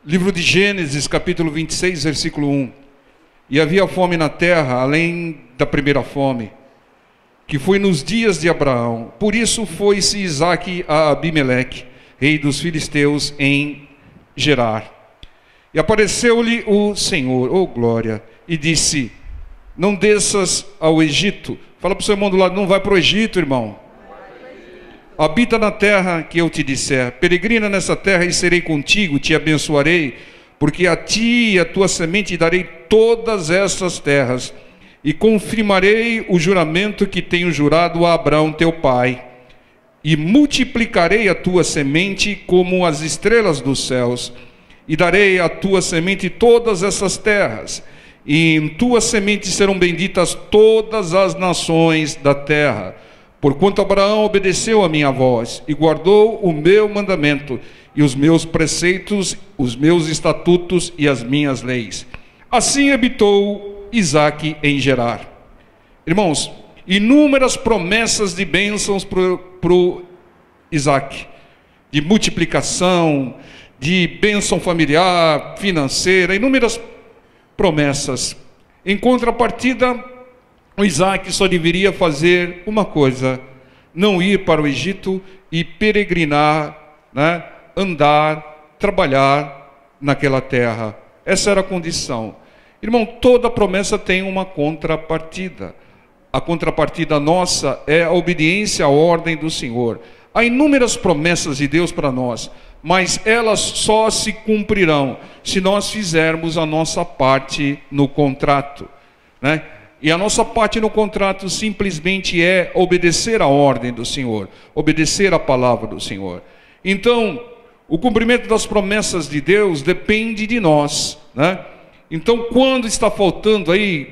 Livro de Gênesis, capítulo 26, versículo 1. E havia fome na terra, além da primeira fome, que foi nos dias de Abraão. Por isso foi-se Isaque a Abimeleque, rei dos filisteus, em Gerar. E apareceu-lhe o Senhor, oh glória, e disse: não desças ao Egito. Fala para o seu irmão do lado: não vai para o Egito, irmão. Habita na terra que eu te disser, peregrina nessa terra e serei contigo, te abençoarei, porque a ti e a tua semente darei todas estas terras, e confirmarei o juramento que tenho jurado a Abraão teu pai, e multiplicarei a tua semente como as estrelas dos céus, e darei à tua semente todas essas terras, e em tua semente serão benditas todas as nações da terra. Porquanto Abraão obedeceu a minha voz e guardou o meu mandamento e os meus preceitos, os meus estatutos e as minhas leis. Assim habitou Isaque em Gerar. Irmãos, inúmeras promessas de bênçãos para o Isaque, de multiplicação, de bênção familiar, financeira, inúmeras promessas. Em contrapartida, o Isaque só deveria fazer uma coisa: não ir para o Egito e peregrinar, andar, trabalhar naquela terra. Essa era a condição. Irmão, toda promessa tem uma contrapartida. A contrapartida nossa é a obediência à ordem do Senhor. Há inúmeras promessas de Deus para nós, mas elas só se cumprirão se nós fizermos a nossa parte no contrato, E a nossa parte no contrato simplesmente é obedecer à ordem do Senhor, obedecer à palavra do Senhor. Então, o cumprimento das promessas de Deus depende de nós, Então, quando está faltando aí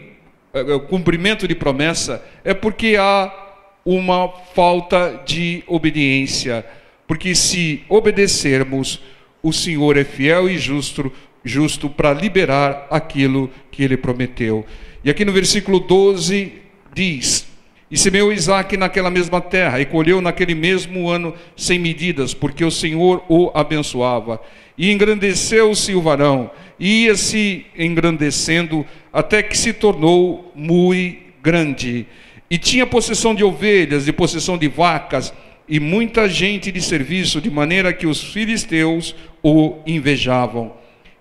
o cumprimento de promessa, é porque há uma falta de obediência. Porque se obedecermos, o Senhor é fiel e justo para liberar aquilo que Ele prometeu. E aqui no versículo 12 diz: e semeou Isaque naquela mesma terra, e colheu naquele mesmo ano sem medidas, porque o Senhor o abençoava. E engrandeceu-se o varão, e ia-se engrandecendo, até que se tornou muito grande. E tinha possessão de ovelhas, e possessão de vacas, e muita gente de serviço, de maneira que os filisteus o invejavam.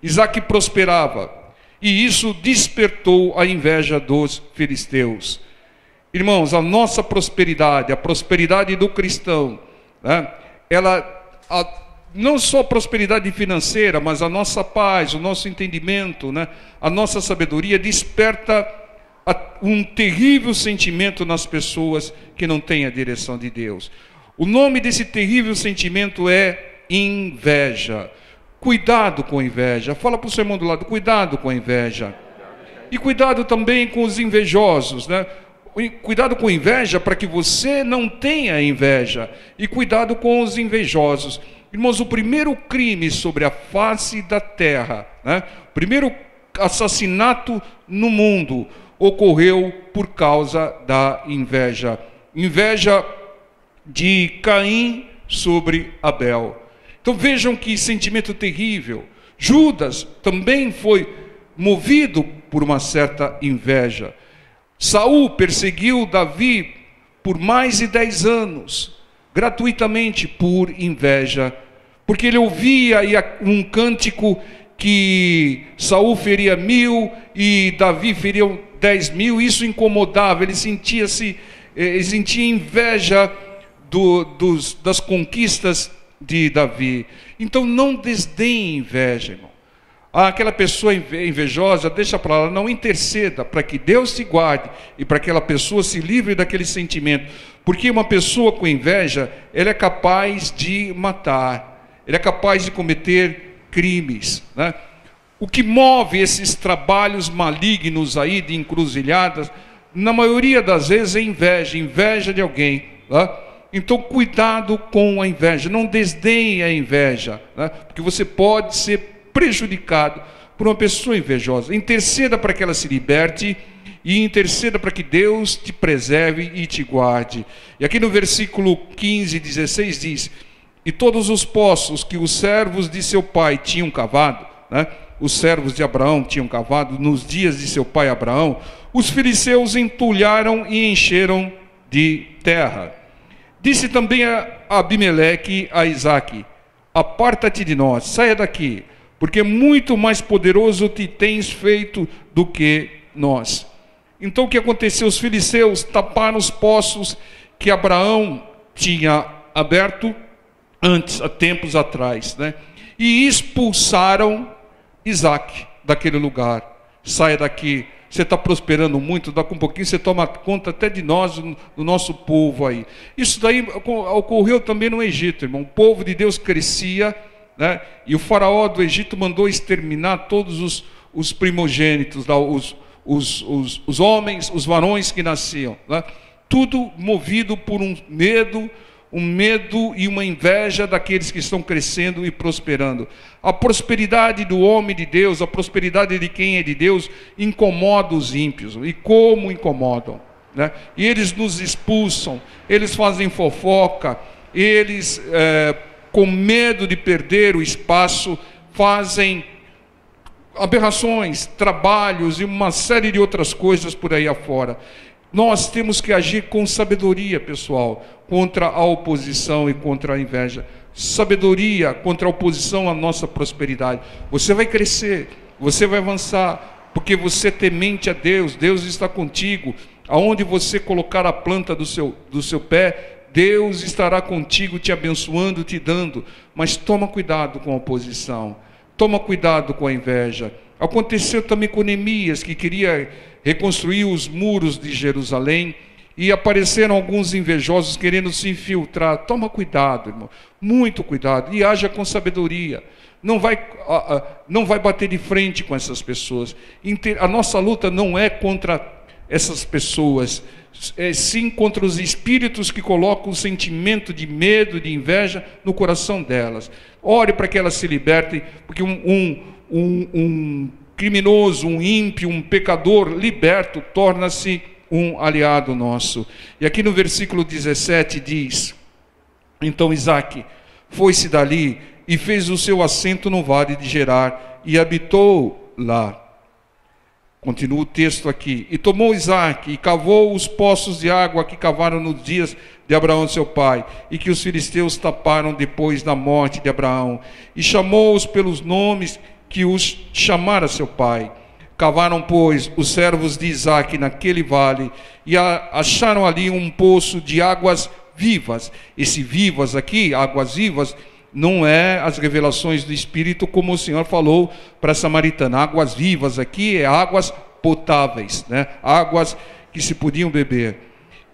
Isaque prosperava, e isso despertou a inveja dos filisteus. Irmãos, a nossa prosperidade, a prosperidade do cristão, não só a prosperidade financeira, mas a nossa paz, o nosso entendimento, a nossa sabedoria desperta um terrível sentimento nas pessoas que não têm a direção de Deus. O nome desse terrível sentimento é inveja. Cuidado com a inveja. Fala para o seu irmão do lado: cuidado com a inveja. E cuidado também com os invejosos, Cuidado com a inveja para que você não tenha inveja. E cuidado com os invejosos. Irmãos, o primeiro crime sobre a face da terra, o primeiro assassinato no mundo ocorreu por causa da inveja. Inveja de Caim sobre Abel. Então vejam que sentimento terrível. Judas também foi movido por uma certa inveja. Saul perseguiu Davi por mais de 10 anos, gratuitamente, por inveja, porque ele ouvia um cântico que Saul feria 1000 e Davi feria 10.000. Isso incomodava, ele sentia inveja das conquistas de Davi. Então não desdenhe inveja, irmão. Aquela pessoa invejosa, deixa para lá, não interceda para que Deus te guarde e para que aquela pessoa se livre daquele sentimento. Porque uma pessoa com inveja, ela é capaz de matar, ela é capaz de cometer crimes, O que move esses trabalhos malignos aí de encruzilhadas, na maioria das vezes é inveja de alguém, Então cuidado com a inveja, não desdenhe a inveja, porque você pode ser prejudicado por uma pessoa invejosa. Interceda para que ela se liberte e interceda para que Deus te preserve e te guarde. E aqui no versículo 15 e 16 diz: e todos os poços que os servos de seu pai tinham cavado, né? Os servos de Abraão tinham cavado nos dias de seu pai Abraão, os filisteus entulharam e encheram de terra. Disse também a Abimeleque a Isaque: aparta-te de nós, saia daqui, porque muito mais poderoso te tens feito do que nós. Então o que aconteceu? Os filisteus taparam os poços que Abraão tinha aberto antes, há tempos atrás, né? E expulsaram Isaque daquele lugar. Saia daqui, você está prosperando muito, daqui um pouquinho você toma conta até de nós, do nosso povo aí. Isso daí ocorreu também no Egito, irmão. O povo de Deus crescia, né? E o faraó do Egito mandou exterminar todos os primogênitos, os homens, os varões que nasciam, né? Tudo movido por um medo e uma inveja daqueles que estão crescendo e prosperando. A prosperidade do homem de Deus, a prosperidade de quem é de Deus, incomoda os ímpios. E como incomodam, né? E eles nos expulsam, eles fazem fofoca, eles, com medo de perder o espaço, fazem aberrações, trabalhos e uma série de outras coisas por aí afora. Nós temos que agir com sabedoria, pessoal, contra a oposição e contra a inveja. Sabedoria contra a oposição à nossa prosperidade. Você vai crescer, você vai avançar, porque você é temente a Deus, Deus está contigo. Aonde você colocar a planta do seu pé, Deus estará contigo, te abençoando, te dando. Mas toma cuidado com a oposição, toma cuidado com a inveja. Aconteceu também com Neemias, que queria reconstruir os muros de Jerusalém, e apareceram alguns invejosos querendo se infiltrar. Toma cuidado, irmão, muito cuidado, e haja com sabedoria. Não vai bater de frente com essas pessoas. A nossa luta não é contra essas pessoas, é sim contra os espíritos que colocam o sentimento de medo, de inveja no coração delas. Ore para que elas se libertem, porque um criminoso, um ímpio, um pecador liberto torna-se um aliado nosso. E aqui no versículo 17 diz: então Isaque foi-se dali e fez o seu assento no vale de Gerar e habitou lá. Continua o texto aqui. E tomou Isaque e cavou os poços de água que cavaram nos dias de Abraão seu pai, e que os filisteus taparam depois da morte de Abraão, e chamou-os pelos nomes que os chamara seu pai. Cavaram, pois, os servos de Isaque naquele vale, e acharam ali um poço de águas vivas. Esse vivas aqui, águas vivas, não é as revelações do Espírito, como o Senhor falou para a samaritana. Águas vivas aqui é águas potáveis, né? Águas que se podiam beber.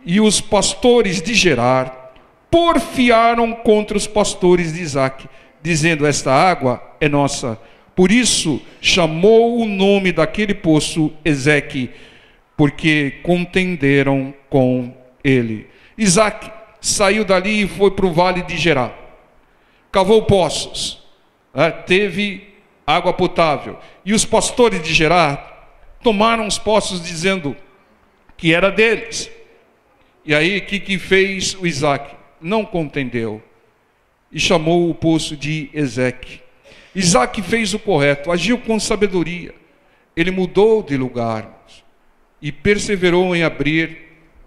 E os pastores de Gerar porfiaram contra os pastores de Isaque, dizendo: esta água é nossa. Por isso chamou o nome daquele poço Ezeque, porque contenderam com ele. Isaque saiu dali e foi para o vale de Gerar. Cavou poços, né? Teve água potável. E os pastores de Gerar tomaram os poços dizendo que era deles. E aí o que fez o Isaque? Não contendeu e chamou o poço de Ezeque. Isaque fez o correto, agiu com sabedoria. Ele mudou de lugar e perseverou em abrir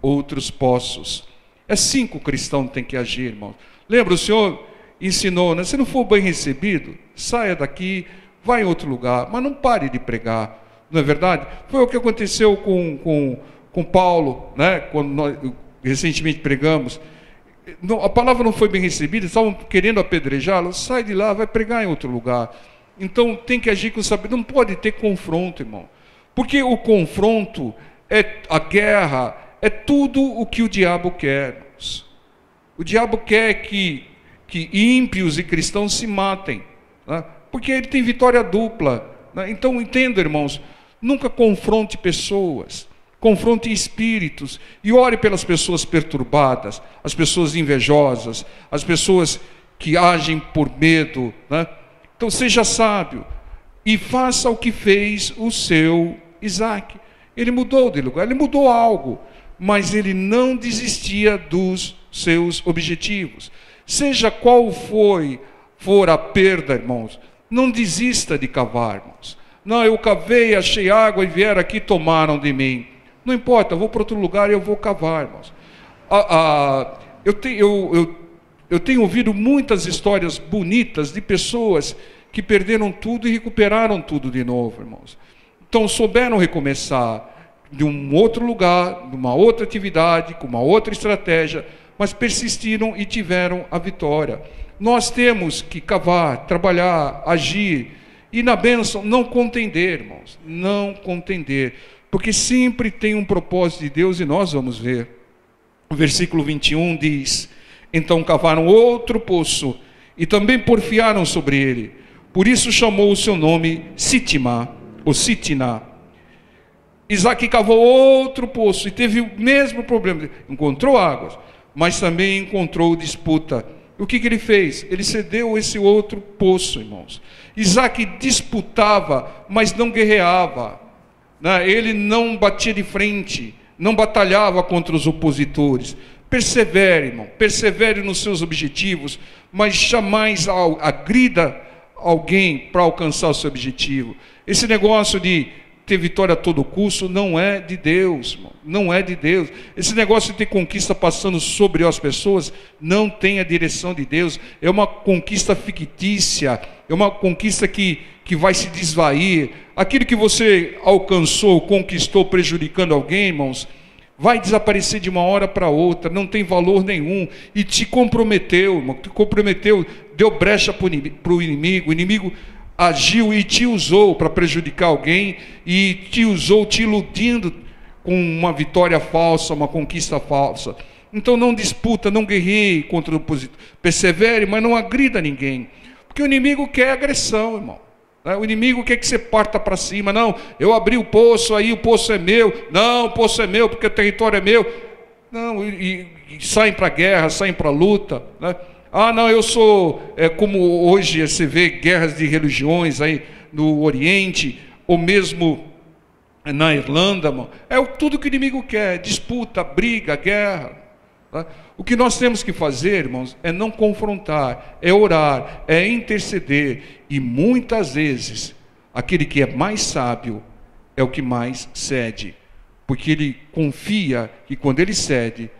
outros poços. É assim que o cristão tem que agir, irmão. Lembra, o Senhor ensinou, né? Se não for bem recebido, saia daqui, vá em outro lugar, mas não pare de pregar, não é verdade? Foi o que aconteceu com Paulo, né? Quando nós recentemente pregamos. A palavra não foi bem recebida, estavam querendo apedrejá-lo. Sai de lá, vai pregar em outro lugar. Então tem que agir com sabedoria. Não pode ter confronto, irmão, porque o confronto, a guerra, é tudo o que o diabo quer. O diabo quer que ímpios e cristãos se matem, né? Porque ele tem vitória dupla, né? Então entenda, irmãos, nunca confronte pessoas, confronte espíritos, e ore pelas pessoas perturbadas, as pessoas invejosas, as pessoas que agem por medo, né? Então seja sábio e faça o que fez o seu Isaque. Ele mudou de lugar, ele mudou algo, mas ele não desistia dos seus objetivos. Seja qual for a perda, irmãos, Não desista de cavar, irmãos. Não, eu cavei, achei água e vieram aqui e tomaram de mim. Não importa, eu vou para outro lugar e eu vou cavar, irmãos. Eu tenho ouvido muitas histórias bonitas de pessoas que perderam tudo e recuperaram tudo de novo, irmãos. Então souberam recomeçar de um outro lugar, de uma outra atividade, com uma outra estratégia, mas persistiram e tiveram a vitória. Nós temos que cavar, trabalhar, agir, e na bênção não contender, irmãos, não contender, porque sempre tem um propósito de Deus, e nós vamos ver. O versículo 21 diz: então cavaram outro poço, e também porfiaram sobre ele, por isso chamou o seu nome Sitma, ou Sitna. Isaac cavou outro poço, e teve o mesmo problema, encontrou águas, mas também encontrou disputa. O que ele fez? Ele cedeu esse outro poço, irmãos. Isaac disputava, mas não guerreava, né? Ele não batia de frente, não batalhava contra os opositores. Persevere, irmão, persevere nos seus objetivos, mas jamais agrida alguém para alcançar o seu objetivo. Esse negócio de ter vitória a todo custo não é de Deus, irmão. Não é de Deus. Esse negócio de ter conquista passando sobre as pessoas não tem a direção de Deus. É uma conquista fictícia, é uma conquista que vai se desvair. Aquilo que você alcançou, conquistou prejudicando alguém, irmãos, vai desaparecer de uma hora para outra, não tem valor nenhum, e te comprometeu, irmão, te comprometeu, deu brecha para o inimigo. O inimigo agiu e te usou para prejudicar alguém, e te usou te iludindo com uma vitória falsa, uma conquista falsa. Então não disputa, não guerreie contra o opositor, persevere, mas não agrida ninguém, porque o inimigo quer agressão, irmão. O inimigo quer que você parta para cima. Não, eu abri o poço, aí o poço é meu. Não, o poço é meu porque o território é meu. Não, e saem para a guerra, saem para a luta, né? Ah, não, eu sou, como hoje você vê guerras de religiões aí no Oriente, ou mesmo na Irlanda, mano. É tudo que o inimigo quer, disputa, briga, guerra. Tá? O que nós temos que fazer, irmãos, é não confrontar, é orar, é interceder. E muitas vezes, aquele que é mais sábio é o que mais cede, porque ele confia que quando ele cede,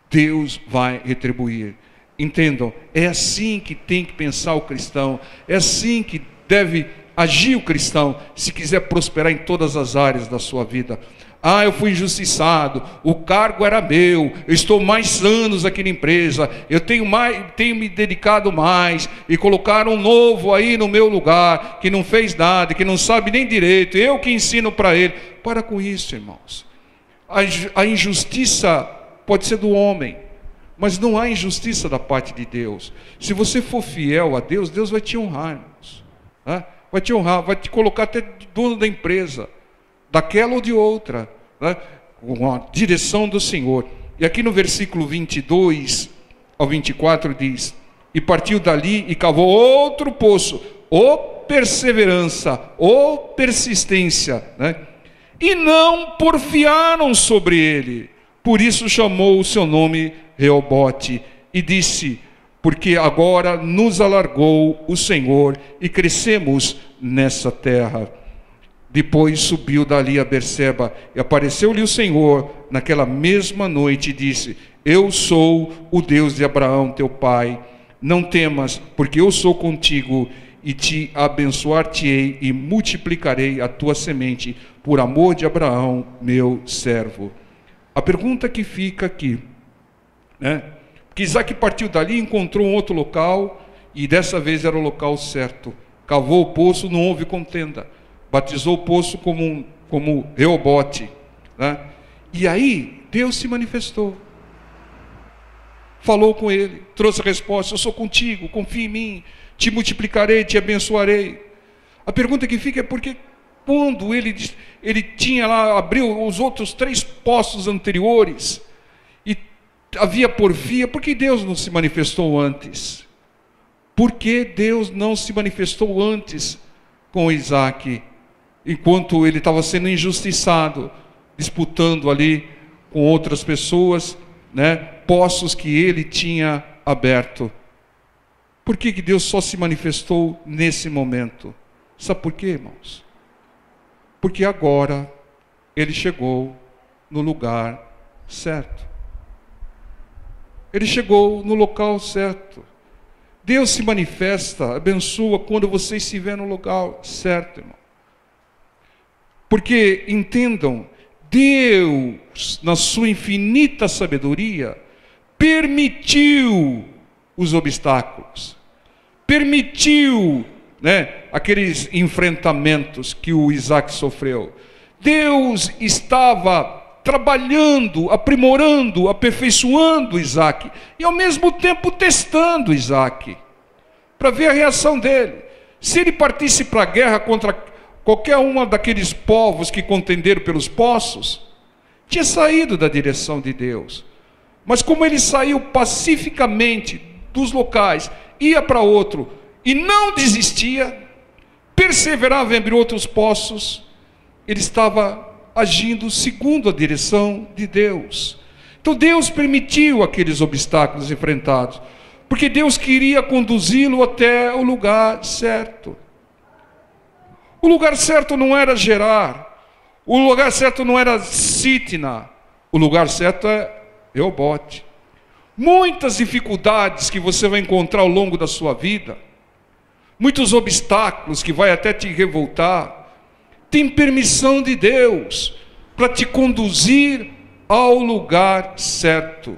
Deus vai retribuir. Entendam, é assim que tem que pensar o cristão, é assim que deve agir o cristão, se quiser prosperar em todas as áreas da sua vida. Ah, eu fui injustiçado, o cargo era meu, eu estou mais anos aqui na empresa, eu tenho me dedicado mais, e colocaram um novo aí no meu lugar, que não fez nada, que não sabe nem direito, eu que ensino para ele. Para com isso, irmãos. A injustiça pode ser do homem, mas não há injustiça da parte de Deus. Se você for fiel a Deus, Deus vai te honrar, irmãos. Vai te honrar, vai te colocar até dono da empresa, daquela ou de outra, né? Com a direção do Senhor. E aqui no versículo 22 ao 24 diz: e partiu dali e cavou outro poço, ou perseverança, ou persistência, né? E não porfiaram sobre ele, por isso chamou o seu nome Reobote, e disse: porque agora nos alargou o Senhor e crescemos nessa terra. Depois subiu dali a Berseba, e apareceu-lhe o Senhor naquela mesma noite e disse: eu sou o Deus de Abraão teu pai, não temas, porque eu sou contigo, e te abençoar-te-ei e multiplicarei a tua semente, por amor de Abraão meu servo. A pergunta que fica aqui, né? Porque Isaac partiu dali, encontrou um outro local, e dessa vez era o local certo. Cavou o poço, não houve contenda. Batizou o poço como Reobote, né? E aí Deus se manifestou, falou com ele, trouxe a resposta: eu sou contigo, confia em mim, te multiplicarei, te abençoarei. A pergunta que fica é porque quando ele tinha lá, abriu os outros 3 poços anteriores, e havia porfia, por que Deus não se manifestou antes? Por que Deus não se manifestou antes com Isaac, enquanto ele estava sendo injustiçado, disputando ali com outras pessoas, né, poços que ele tinha aberto? Por que Deus só se manifestou nesse momento? Sabe por quê, irmãos? Porque agora ele chegou no lugar certo. Ele chegou no local certo. Deus se manifesta, abençoa quando você estiver no lugar certo, irmão. Porque, entendam, Deus, na sua infinita sabedoria, permitiu os obstáculos, permitiu, aqueles enfrentamentos que o Isaac sofreu. Deus estava trabalhando, aprimorando, aperfeiçoando Isaac, e ao mesmo tempo testando Isaac, para ver a reação dele. Se ele partisse para a guerra contra qualquer uma daqueles povos que contenderam pelos poços, tinha saído da direção de Deus. Mas como ele saiu pacificamente dos locais, ia para outro, e não desistia, perseverava em abrir outros poços, ele estava agindo segundo a direção de Deus. Então Deus permitiu aqueles obstáculos enfrentados, porque Deus queria conduzi-lo até o lugar certo. O lugar certo não era Gerar, o lugar certo não era Sitna, o lugar certo é Reobote. Muitas dificuldades que você vai encontrar ao longo da sua vida, muitos obstáculos que vai até te revoltar, tem permissão de Deus para te conduzir ao lugar certo,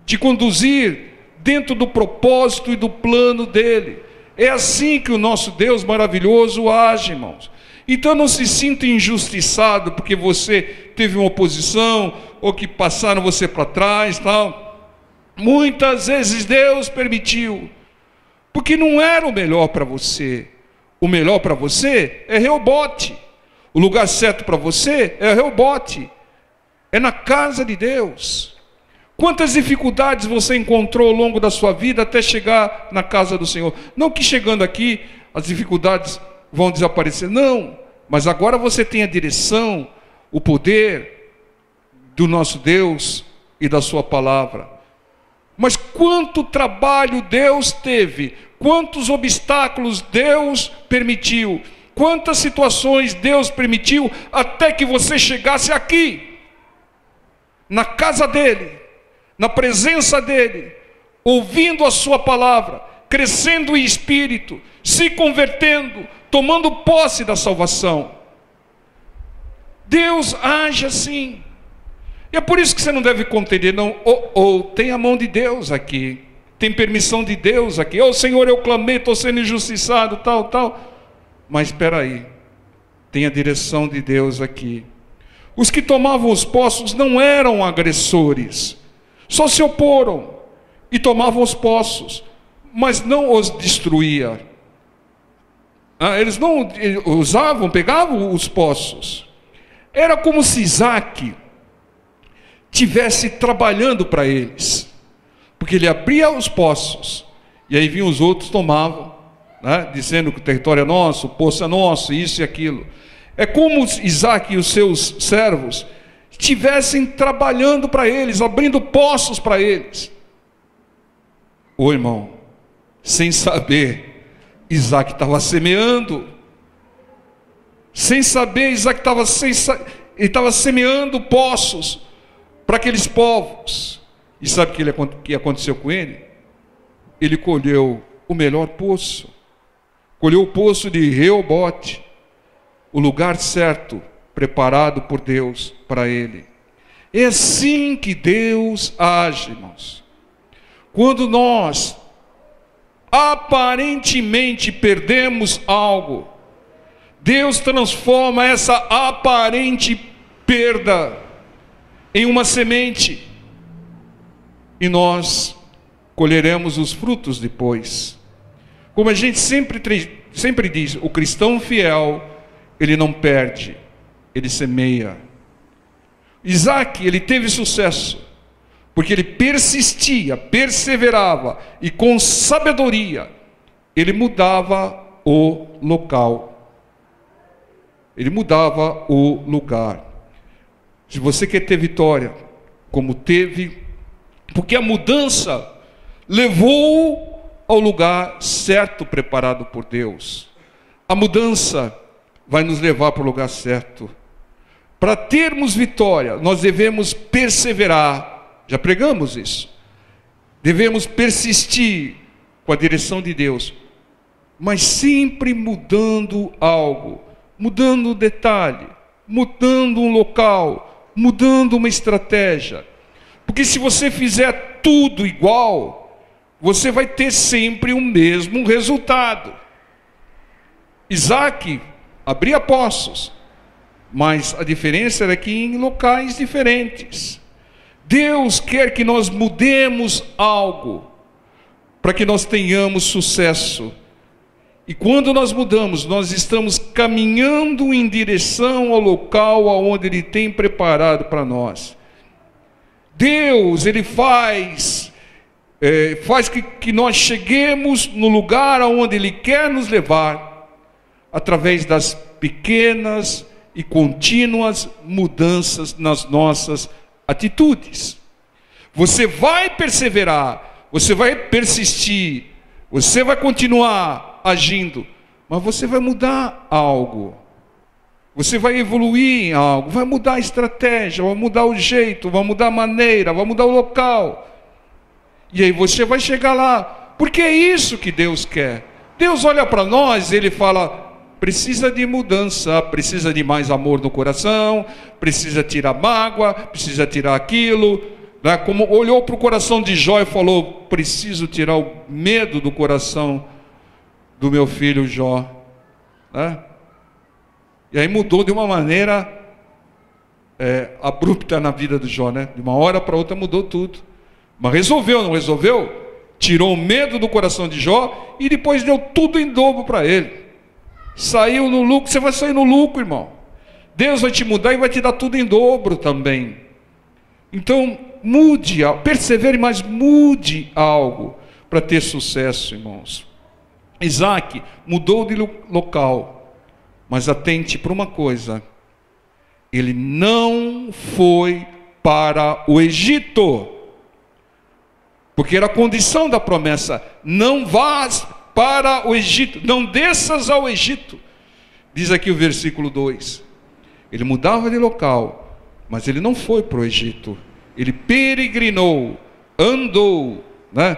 te conduzir dentro do propósito e do plano dele. É assim que o nosso Deus maravilhoso age, irmãos. Então não se sinta injustiçado porque você teve uma oposição ou que passaram você para trás, tal. Muitas vezes Deus permitiu, porque não era o melhor para você. O melhor para você é Reobote. O lugar certo para você é Reobote. É na casa de Deus. Quantas dificuldades você encontrou ao longo da sua vida até chegar na casa do Senhor? Não que chegando aqui as dificuldades vão desaparecer, não. Mas agora você tem a direção, o poder do nosso Deus e da sua palavra. Mas quanto trabalho Deus teve, quantos obstáculos Deus permitiu, quantas situações Deus permitiu até que você chegasse aqui, na casa dele, na presença dele, ouvindo a sua palavra, crescendo em espírito, se convertendo, tomando posse da salvação. Deus age assim. E é por isso que você não deve contender, não. Tem a mão de Deus aqui, tem permissão de Deus aqui. Senhor, eu clamei, estou sendo injustiçado, tal. Mas espera aí, tem a direção de Deus aqui. Os que tomavam os poços não eram agressores, só se oporam e tomavam os poços, mas não os destruía. Eles não usavam, pegavam os poços. Era como se Isaac tivesse trabalhando para eles, porque ele abria os poços, e aí vinham os outros, tomavam, dizendo que o território é nosso, o poço é nosso, isso e aquilo. É como Isaac e os seus servos estivessem trabalhando para eles, abrindo poços para eles. Irmão, sem saber, Isaac estava semeando. Sem saber, Isaac estava semeando poços para aqueles povos. E sabe o que aconteceu com ele? Ele colheu o melhor poço. Colheu o poço de Reobote, o lugar certo, preparado por Deus para ele. É assim que Deus age, irmãos. Quando nós aparentemente perdemos algo, Deus transforma essa aparente perda em uma semente, e nós colheremos os frutos depois. Como a gente sempre diz, o cristão fiel, ele não perde, ele semeia. Isaac, ele teve sucesso, porque ele persistia, perseverava, e com sabedoria, ele mudava o local. Ele mudava o lugar. Se você quer ter vitória, como teve, porque a mudança levou ao lugar certo preparado por Deus. A mudança vai nos levar para o lugar certo. Para termos vitória, nós devemos perseverar. Já pregamos isso. Devemos persistir com a direção de Deus, mas sempre mudando algo, mudando um detalhe, mudando um local, mudando uma estratégia. Porque se você fizer tudo igual, você vai ter sempre o mesmo resultado. Isaac abria poços, mas a diferença era que em locais diferentes. Deus quer que nós mudemos algo, para que nós tenhamos sucesso. E quando nós mudamos, nós estamos caminhando em direção ao local aonde Ele tem preparado para nós. Deus, Ele faz que nós cheguemos no lugar aonde Ele quer nos levar, através das pequenas e contínuas mudanças nas nossas atitudes. Você vai perseverar, você vai persistir, você vai continuar agindo, mas você vai mudar algo. Você vai evoluir em algo, vai mudar a estratégia, vai mudar o jeito, vai mudar a maneira, vai mudar o local. E aí você vai chegar lá, porque é isso que Deus quer. Deus olha para nós e Ele fala: precisa de mudança, precisa de mais amor no coração, precisa tirar mágoa, precisa tirar aquilo, né? Como olhou para o coração de Jó e falou: preciso tirar o medo do coração do meu filho Jó, né? E aí mudou de uma maneira abrupta na vida do Jó, né? De uma hora para outra mudou tudo. Mas resolveu, não resolveu? Tirou o medo do coração de Jó e depois deu tudo em dobro para ele. Saiu no lucro. Você vai sair no lucro, irmão. Deus vai te mudar e vai te dar tudo em dobro também. Então mude, persevere, mas mude algo para ter sucesso, irmãos. Isaac mudou de local, mas atente para uma coisa: ele não foi para o Egito, porque era a condição da promessa: não vás para o Egito, não desças ao Egito. Diz aqui o versículo 2, ele mudava de local, mas ele não foi para o Egito, ele peregrinou, andou, né,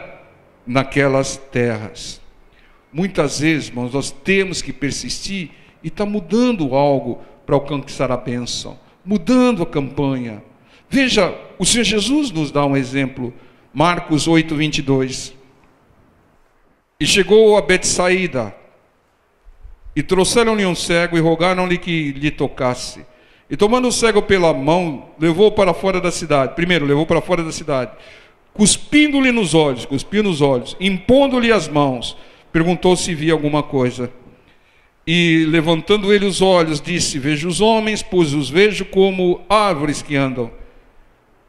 naquelas terras. Muitas vezes, irmãos, nós temos que persistir e está mudando algo para alcançar a bênção, mudando a campanha. Veja, o Senhor Jesus nos dá um exemplo. Marcos 8, 22. E chegou a Betsaída, e trouxeram-lhe um cego, e rogaram-lhe que lhe tocasse. E tomando o cego pela mão, levou para fora da cidade. Primeiro, levou para fora da cidade, cuspindo-lhe nos olhos, cuspiu nos olhos, impondo-lhe as mãos, perguntou se via alguma coisa. E levantando ele os olhos, disse: vejo os homens, pois os vejo como árvores que andam.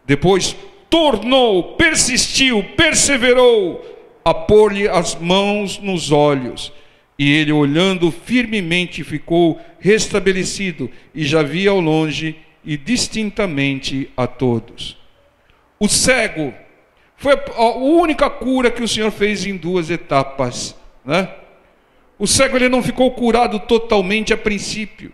Depois tornou, persistiu, perseverou a pôr-lhe as mãos nos olhos. E ele, olhando firmemente, ficou restabelecido, e já via ao longe e distintamente a todos. O cego foi a única cura que o Senhor fez em 2 etapas, né? O cego, ele não ficou curado totalmente a princípio,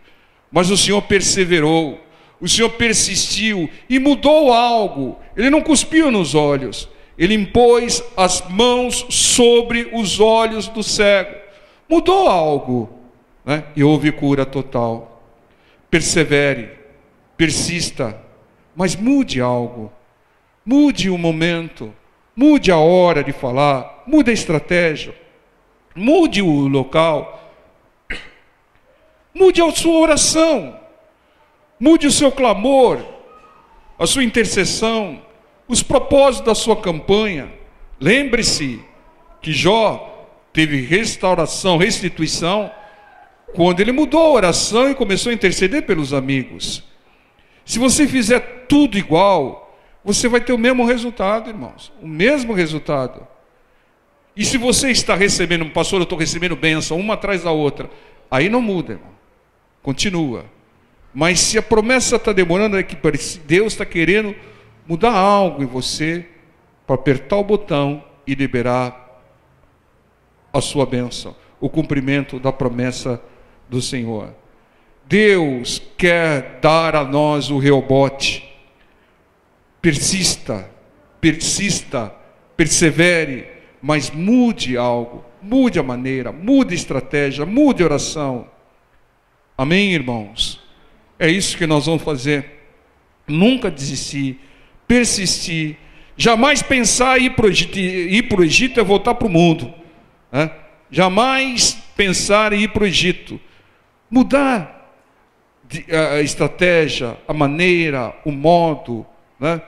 mas o Senhor perseverou, o Senhor persistiu e mudou algo. Ele não cuspiu nos olhos, ele impôs as mãos sobre os olhos do cego, mudou algo, né? E houve cura total. Persevere, persista, mas mude algo, mude o momento, mude a hora de falar, mude a estratégia, mude o local, mude a sua oração, mude o seu clamor, a sua intercessão, os propósitos da sua campanha. Lembre-se que Jó teve restauração, restituição, quando ele mudou a oração e começou a interceder pelos amigos. Se você fizer tudo igual, você vai ter o mesmo resultado, irmãos, o mesmo resultado. E se você está recebendo, pastor, eu estou recebendo bênção uma atrás da outra, aí não muda, irmão, continua. Mas se a promessa está demorando, é que Deus está querendo mudar algo em você, para apertar o botão e liberar a sua bênção, o cumprimento da promessa do Senhor. Deus quer dar a nós o Reobote. Persista, persevere, mas mude algo, mude a maneira, mude a estratégia, mude a oração. Amém, irmãos? É isso que nós vamos fazer. Nunca desistir, persistir, jamais pensar em ir para o Egito é voltar para o mundo, né? Jamais pensar em ir para o Egito. Mudar a estratégia, a maneira, o modo, né?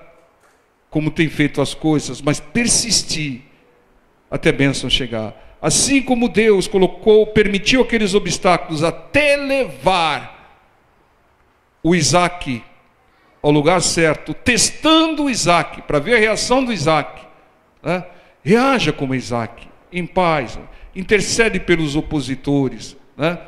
Como tem feito as coisas, mas persistir até a bênção chegar. Assim como Deus permitiu aqueles obstáculos até levar o Isaac ao lugar certo, testando o Isaac, para ver a reação do Isaac, né? Reaja como Isaac, em paz, intercede pelos opositores, né?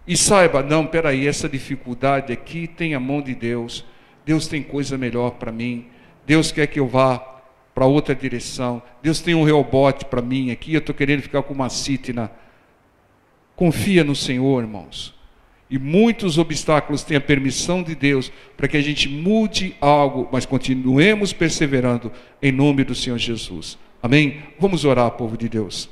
E saiba, não, peraí, essa dificuldade aqui tem a mão de Deus, Deus tem coisa melhor para mim, Deus quer que eu vá para outra direção, Deus tem um Reobote para mim aqui, eu estou querendo ficar com uma Sitna. Confia no Senhor, irmãos. E muitos obstáculos têm a permissão de Deus para que a gente mude algo, mas continuemos perseverando em nome do Senhor Jesus. Amém? Vamos orar, povo de Deus.